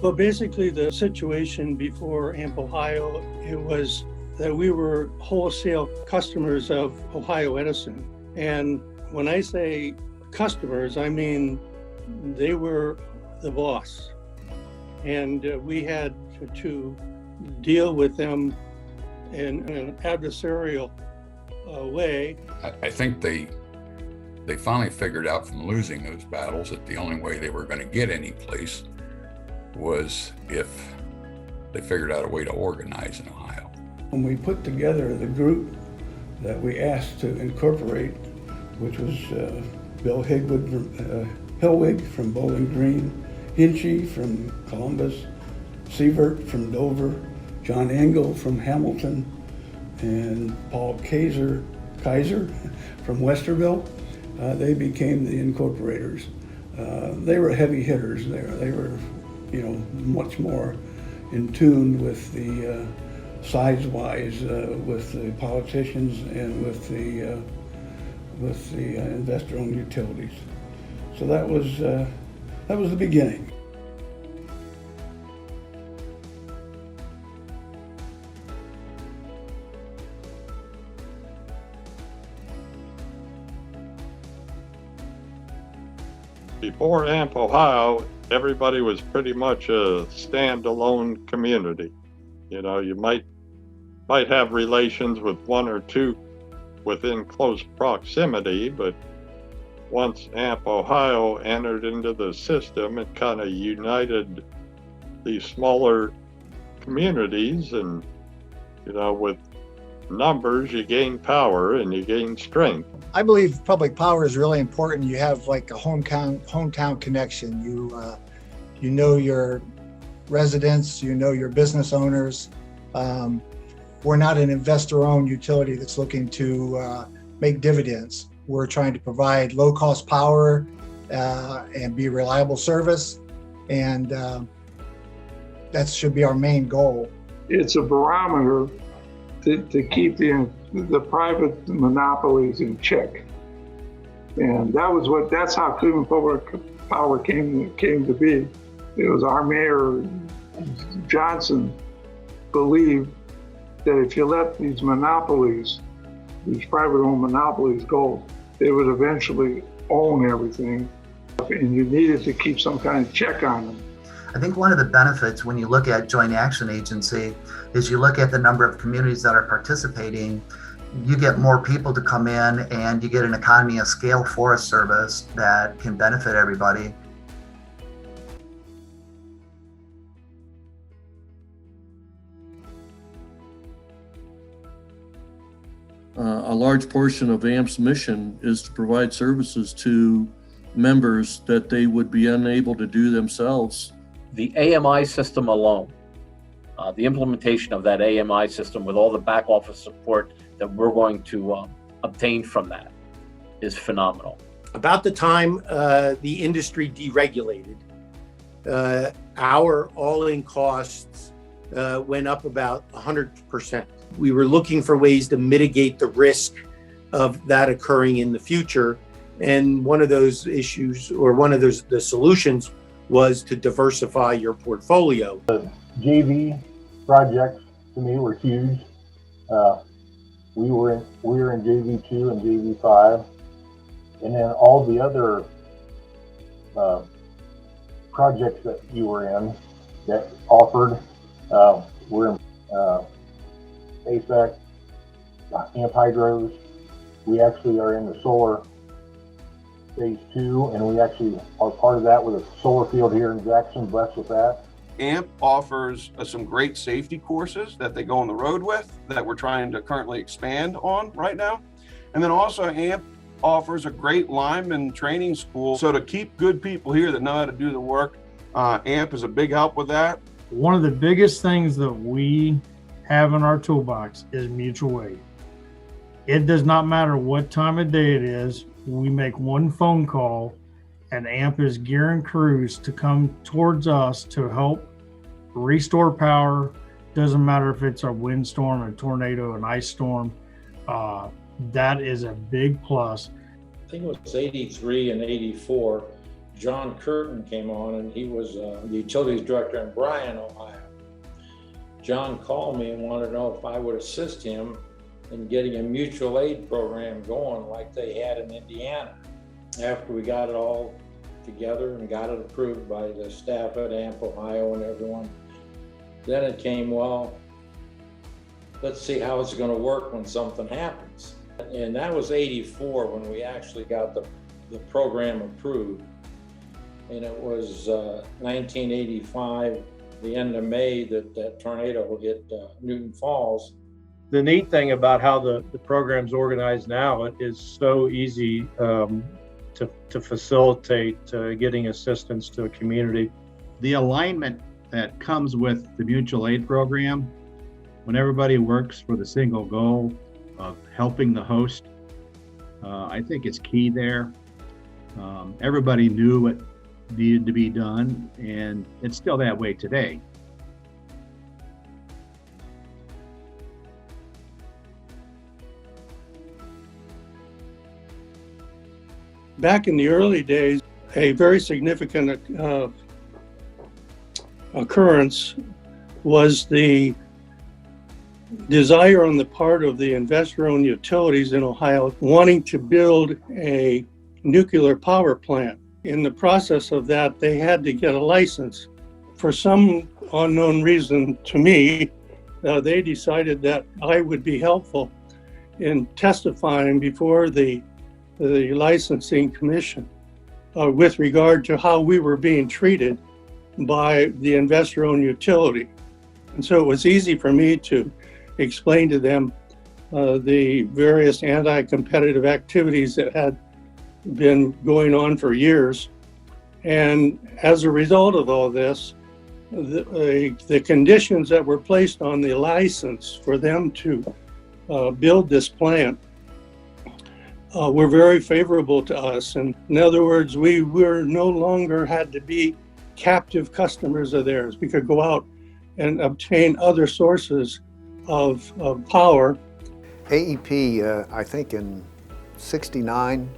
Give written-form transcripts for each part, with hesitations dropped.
Well, basically the situation before AMP Ohio, it was that we were wholesale customers of Ohio Edison. And when I say customers, I mean they were the boss. And we had to deal with them in an adversarial way. I think they finally figured out from losing those battles that the only way they were going to get any place was if they figured out a way to organize in Ohio. When we put together the group that we asked to incorporate, which was Bill Hillwig from Bowling Green, Hinchy from Columbus, Sievert from Dover, John Engel from Hamilton, and Paul Kaiser from Westerville, they became the incorporators. They were heavy hitters there. They were, much more in tune with the size-wise, with the politicians and with the investor-owned utilities. So that was the beginning. Before AMP Ohio, everybody was pretty much a standalone community. You might have relations with one or two within close proximity, but once AMP Ohio entered into the system, it kind of united these smaller communities, and with numbers you gain power and you gain strength. I believe public power is really important. You have like a hometown connection. You know your residents, you know your business owners. We're not an investor-owned utility that's looking to make dividends. We're trying to provide low-cost power and be reliable service, and that should be our main goal. It's a barometer to keep the private monopolies in check, and that's how Cleveland Public Power came to be. It was our mayor Johnson believed that if you let these monopolies, these private-owned monopolies go, they would eventually own everything, and you needed to keep some kind of check on them. I think one of the benefits when you look at Joint Action Agency is you look at the number of communities that are participating, you get more people to come in, and you get an economy of scale for a service that can benefit everybody. A large portion of AMP's mission is to provide services to members that they would be unable to do themselves. The AMI system alone, the implementation of that AMI system with all the back office support that we're going to obtain from that is phenomenal. About the time the industry deregulated, our all-in costs went up about 100%. We were looking for ways to mitigate the risk of that occurring in the future. And one of those issues, or one of the solutions, was to diversify your portfolio. The JV projects to me were huge. We were in JV2 and JV5, and then all the other projects that you were in that offered were in ASEC, AMP Hydros. We actually are in the solar phase 2, and we actually are part of that with a solar field here in Jackson, blessed with that. AMP offers some great safety courses that they go on the road with that we're trying to currently expand on right now. And then also AMP offers a great lineman training school. So to keep good people here that know how to do the work, AMP is a big help with that. One of the biggest things that we have in our toolbox is mutual aid. It does not matter what time of day it is. We make one phone call and AMP is gearing crews to come towards us to help restore power. Doesn't matter if it's a windstorm, a tornado, an ice storm. That is a big plus. I think it was 83 and 84 John Curtin came on, and he was the utilities director in Bryan, Ohio. John called me and wanted to know if I would assist him in getting a mutual aid program going like they had in Indiana. After we got it all together and got it approved by the staff at AMP Ohio and everyone, then it came, well, let's see how it's going to work when something happens. And that was '84 when we actually got the program approved. And it was 1985, the end of May, that tornado hit Newton Falls. The neat thing about how the program's organized now, it is so easy to facilitate getting assistance to a community. The alignment that comes with the mutual aid program, when everybody works for the single goal of helping the host, I think it's key there. Everybody knew what needed to be done, and it's still that way today. Back in the early days, a very significant occurrence was the desire on the part of the investor-owned utilities in Ohio wanting to build a nuclear power plant. In the process of that, they had to get a license. For some unknown reason to me, they decided that I would be helpful in testifying before the licensing commission with regard to how we were being treated by the investor-owned utility. And so it was easy for me to explain to them the various anti-competitive activities that had been going on for years. And as a result of all this, the conditions that were placed on the license for them to build this plant were very favorable to us. And in other words, we were no longer had to be captive customers of theirs. We could go out and obtain other sources of power. AEP, I think in '69,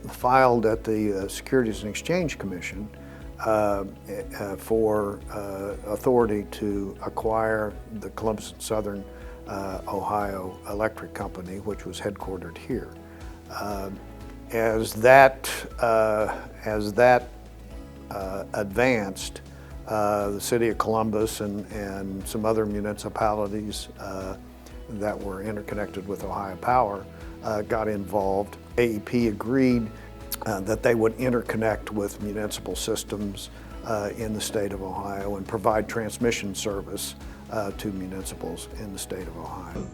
filed at the Securities and Exchange Commission for authority to acquire the Columbus and Southern Ohio Electric Company, which was headquartered here. As that advanced, the city of Columbus and some other municipalities that were interconnected with Ohio Power got involved. AEP agreed that they would interconnect with municipal systems in the state of Ohio and provide transmission service to municipals in the state of Ohio.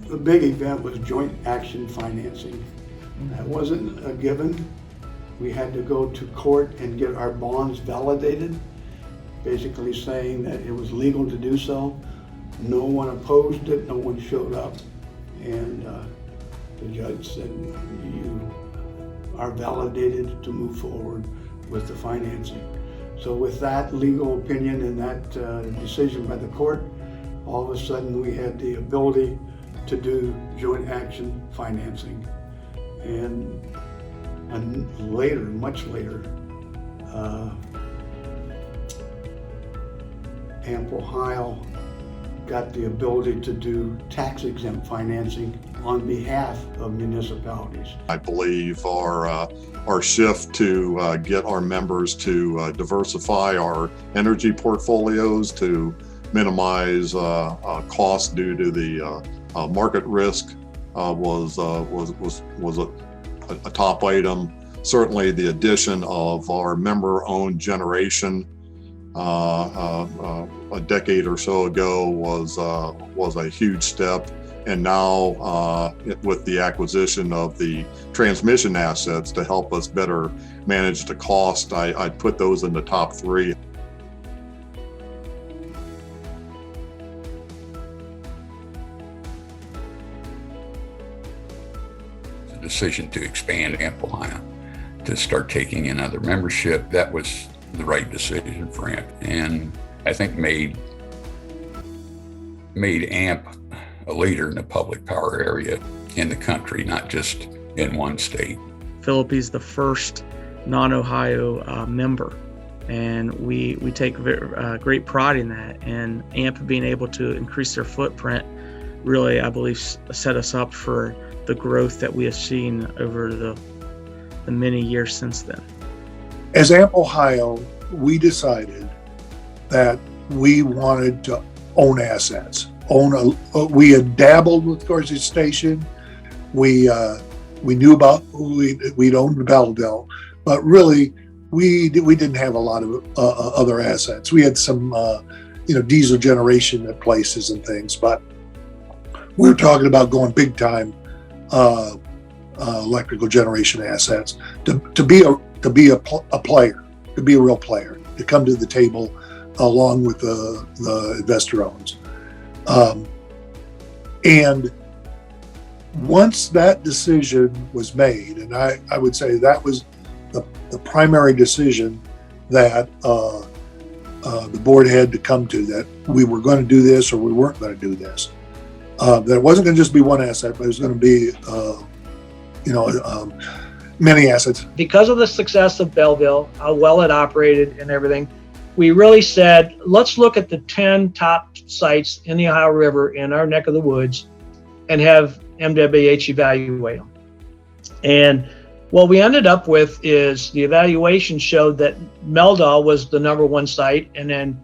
The big event was joint action financing. That wasn't a given. We had to go to court and get our bonds validated, basically saying that it was legal to do so. No one opposed it, no one showed up, and the judge said, you are validated to move forward with the financing. So with that legal opinion and that decision by the court, all of a sudden we had the ability to do joint action financing. And later, much later, AMP Ohio got the ability to do tax-exempt financing on behalf of municipalities. I believe our shift to get our members to diversify our energy portfolios to minimize costs due to the market risk was a top item. Certainly, the addition of our member-owned generation a decade or so ago was a huge step. And now with the acquisition of the transmission assets to help us better manage the cost, I'd put those in the top three. The decision to expand AMP Ohio, to start taking in other membership, that was the right decision for AMP, and I think made AMP a leader in the public power area in the country, not just in one state. Philippe's the first non-Ohio member. And we take great pride in that. And AMP being able to increase their footprint really, I believe, set us up for the growth that we have seen over the many years since then. As AMP Ohio, we decided that we wanted to own assets. We had dabbled with Gorsuch Station. We knew about, we'd owned Belleville, but really we didn't have a lot of other assets. We had some diesel generation at places and things, but we were talking about going big time electrical generation assets to be a player, to be a real player, to come to the table along with the investor owns. And once that decision was made, and I would say that was the primary decision that the board had to come to, that we were going to do this or we weren't going to do this. That it wasn't going to just be one asset, but it was going to be many assets. Because of the success of Belleville, how well it operated and everything, we really said, let's look at the 10 top sites in the Ohio River in our neck of the woods and have MWH evaluate them. And what we ended up with is the evaluation showed that Meldal was the #1 site, and then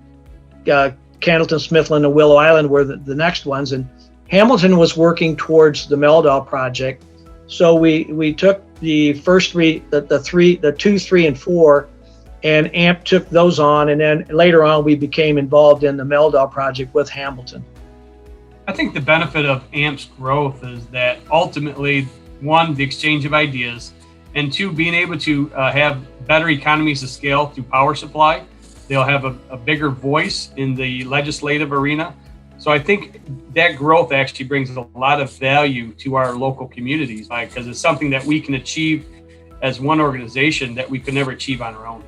Candleton, Smithland, and Willow Island were the next ones. And Hamilton was working towards the Meldal project. So we took the first three, the 2, 3, and 4, and AMP took those on, and then later on we became involved in the Meldal project with Hamilton. I think the benefit of AMP's growth is that ultimately, one, the exchange of ideas, and two, being able to have better economies of scale through power supply. They'll have a bigger voice in the legislative arena. So I think that growth actually brings a lot of value to our local communities, because it's something that we can achieve as one organization that we could never achieve on our own.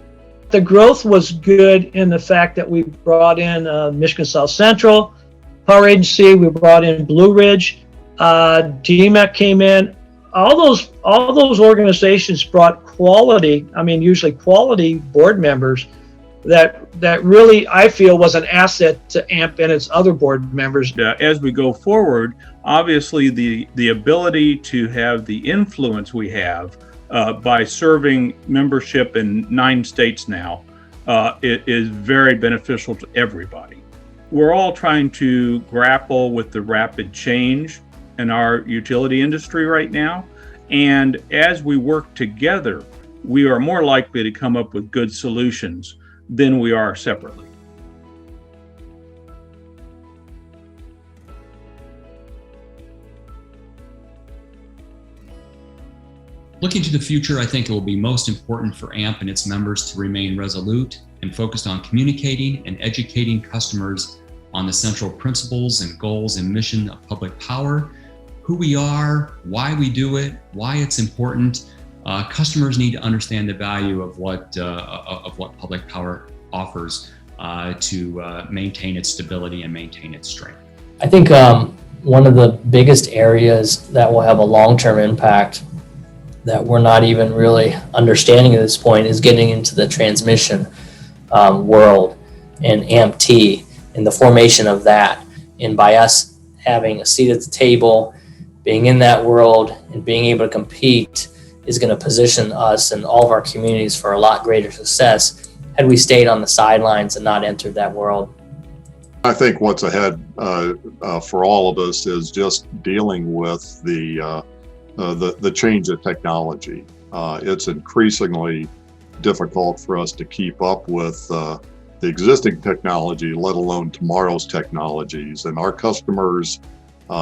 The growth was good in the fact that we brought in Michigan South Central Power Agency, we brought in Blue Ridge, DMEC came in. All those organizations brought quality, usually quality board members that really, I feel, was an asset to AMP and its other board members. As we go forward, obviously the ability to have the influence we have by serving membership in 9 states now, it is very beneficial to everybody. We're all trying to grapple with the rapid change in our utility industry right now. And as we work together, we are more likely to come up with good solutions than we are separately. Looking to the future, I think it will be most important for AMP and its members to remain resolute and focused on communicating and educating customers on the central principles and goals and mission of public power, who we are, why we do it, why it's important. Customers need to understand the value of what public power offers to maintain its stability and maintain its strength. I think one of the biggest areas that will have a long-term impact that we're not even really understanding at this point is getting into the transmission world and AMP-T and the formation of that. And by us having a seat at the table, being in that world and being able to compete is going to position us and all of our communities for a lot greater success had we stayed on the sidelines and not entered that world. I think what's ahead for all of us is just dealing with the change of technology. It's increasingly difficult for us to keep up with the existing technology, let alone tomorrow's technologies. And our customers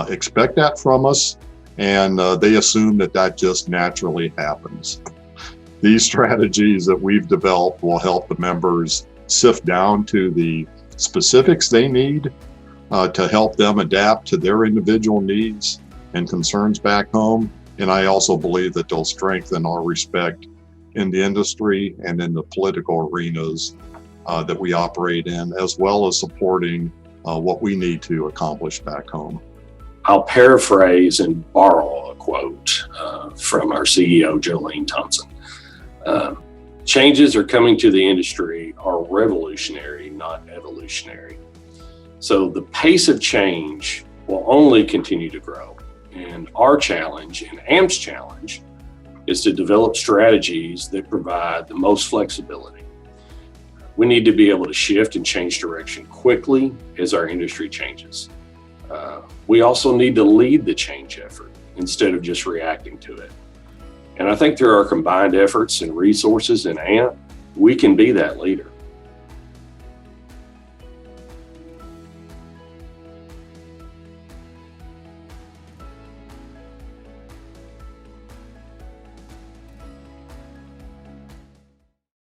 expect that from us, and they assume that just naturally happens. These strategies that we've developed will help the members sift down to the specifics they need to help them adapt to their individual needs and concerns back home. And I also believe that they'll strengthen our respect in the industry and in the political arenas that we operate in, as well as supporting what we need to accomplish back home. I'll paraphrase and borrow a quote from our CEO, Jolene Thompson. changes are coming to the industry are revolutionary, not evolutionary. So the pace of change will only continue to grow. And our challenge, and AMP's challenge, is to develop strategies that provide the most flexibility. We need to be able to shift and change direction quickly as our industry changes. We also need to lead the change effort instead of just reacting to it. And I think through our combined efforts and resources in AMP, we can be that leader.